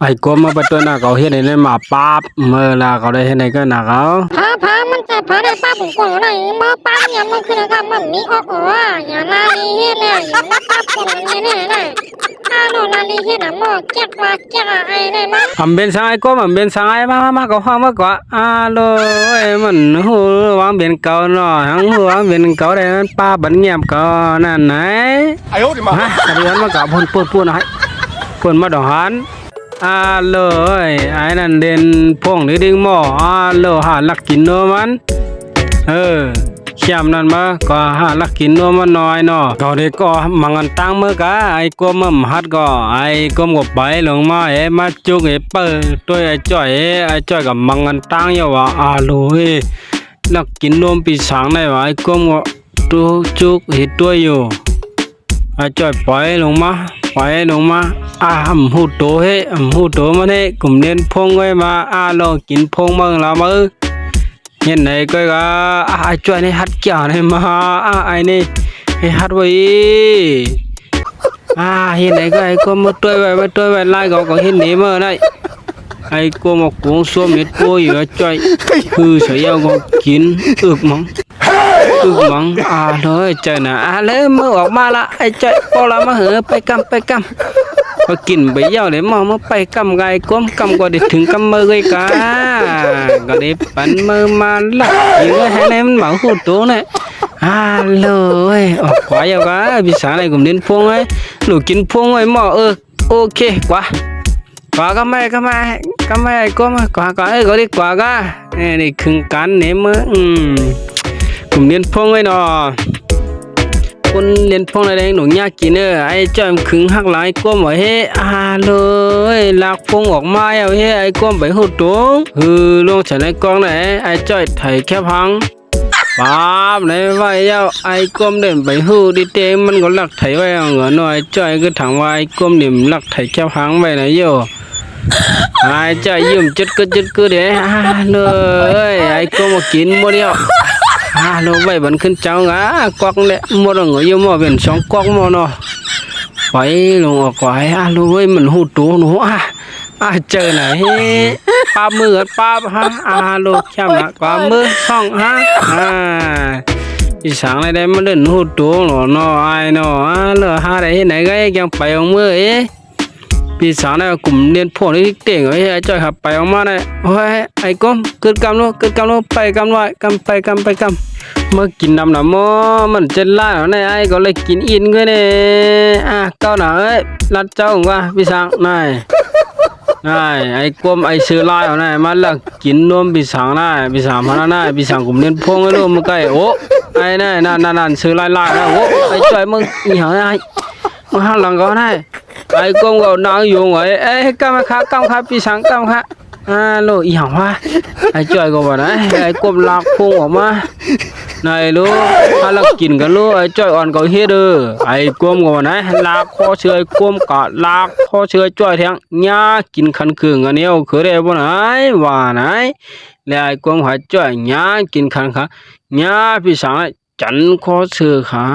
ไอ้กลัวมาประตูน่ะเขาเฮ็ดให้ได้มาปั๊บเมื่อละเขาได้เฮ็ดให้ก็น่ะเขาพามันจะพาได้ป้าผมก่อนเลยมาป้าเนี่ยมันคือนะครับมันมีออกว่าอย่าลาลีเฮ็ดเลยอย่าป้าผมเนี่ยเลยโนลาลีเฮ็ดน่ะหม้อแจ๊กว่าแจ๊กไอ้ได้มั้ยเป็นสังไอ้ก็มันเป็นสังไอ้มาก็ฟังมากกว่าโลเอ้มันฮู้วางเป็นเก่าเนาะหังฮู้วางเป็นเก่าได้มันป้าบันเงียบก็นั่นไหน哎呦我的妈！ฮะตะเรียนมากับพูนให้พูนมาดอกหันเลยไอ้นั่นเด่นพงหรือดึงหม้อโลหาลักกินโนมันเขียมนั่นมาก็หาลักกินโนมันน้อยเนาะก็ได้ก็มังกันตั้งเมื่อกะไอ้กวมมหัดก็ไอ้กวมก็ไปลงมามาจุกเปิดตัวไอ้จ้อยกับมังกันตั้งอยู่ว่าโลลักกินนมปีสังได้ว่าไอ้กวมก็ตัวจุกตัวอยู่ไอ้จ้อยไปลงมาหูโตหูโตมาเฮ้กลุ่มเน้นพงไว้มาลองกินพงมั่งละมือเห็นไหนก็ช่วยในฮัดเกี่ยวในมาไอ้นี่ให้ฮัดไว้เห็นไหนก็ไอ้ก็มาตัวไว้ไล่ก็เห็นไหนมาได้ไอ้ก็มากุ้งส้มเม็ดโป้อยู่ช่วยคือเสียก็กินอึกมั้งเลยใจน่ะเลยมือออกมาละไอ้ใจพอละมาเหอะไปกำพอกินไปเย่าเลยมองมาไปกำไงก้มกำก็ได้ถึงกำมือเลยกะก็ได้ปั่นมือมาละอยู่ให้ในมันเหมาหูตัวเนี่ยเลยออกขวายาวกะพี่สาวในกลุ่มเด่นพวงไอ้หนูกินพวงไอ้หม้อโอเคกว่าก็ไม่ก็มากว่าก็ก็ได้กว่าก็นี่คึงกันเนี่ยมือกลุ่มเรียนพงไว้เนาะคนเรียนพงอะไรหนูยากกินไอ้จ้อยขึงหักหลายก้มว่าเลยลากพงออกมาไอ้ก้มไปหูตัวลงฉันไอ้กองไหนไอ้จ้อยไถแค่พังป๊าบไหนไว้ไอ้ก้มเดินไปหูดิเตมันก็ลักไถไว้เหงอหน่อยจ้อยก็ถามว่าไอ้ก้มเนี่ยลักไถแค่พังไปไหนโยไอ้จ้อยยืมจุดก็เดี๋ยวเลยไอ้ก้มมากินหมดแล้วโลไว้บันขึ้นเจ้างกวักเนี่ยหมดเงยอยู่หม้อเป็น2กวักหม้อเนาะไปลงออกไว้โลไว้มันหูตัวหนูเจอไหนป้ามือป้าโลเข้มละกว่ามือช่องอีสางอะไรได้มาเดินหูตัวหนูไอ้เนาะเหลือได้ไหนก็ยังไปเอามือพี่สาวในกลุ่มเรียนพวกนี้เก่งไอ้จ้อยขับไปออกมาได้โอ้ยไอ้ก้มเกิดกำลังไปกำไว้กำไปเมื่อกินน้ำหนาหม้อมันจะล่าในไอ้ก็เลยกินอินก็เนี่ยเก้าหนารัดเจ้าว่าพี่สาวนายไอ้ก้มไอ้ซื้อลายเอาไหนมาลักกินนมพี่สาวได้พี่สาวมาได้พี่สาวกลุ่มเรียนพวกไอ้ลูกมันใกล้โอ้ไอ้นั่นซื้อลายนะโอ้ไอ้จ้อยมึงอีหยังไอ้มาหลังก็ได้ไอ้ก้มก็นั่งอยู่ไอ้กำค่ะพี่สังกำค่ะโลอีหยังวะไอ้จ้อยก็ว่านะไอ้ก้มลากพุงออกมานายลูกลักกินกันลูกไอ้จ้อยอ่อนก็เฮ็ดไอ้ก้มก็ว่านะลากคอเชยก้มก็ลากคอเชยจ้อยแทงหญ้ากินคันคืนอันนี้คือได้บ่ไหนว่าไหนแล้วไอ้ก้มหาจ้อยหญ้ากินคันค่ะหญ้าพี่สังจันคอเชยค่ะ